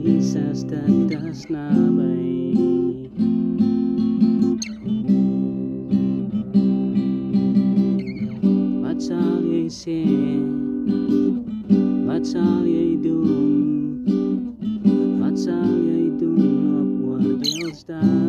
quizás tantas nabay. Wat zal jij zien? Wat zal jij doen? Wat zal jij doen op wat deels daar?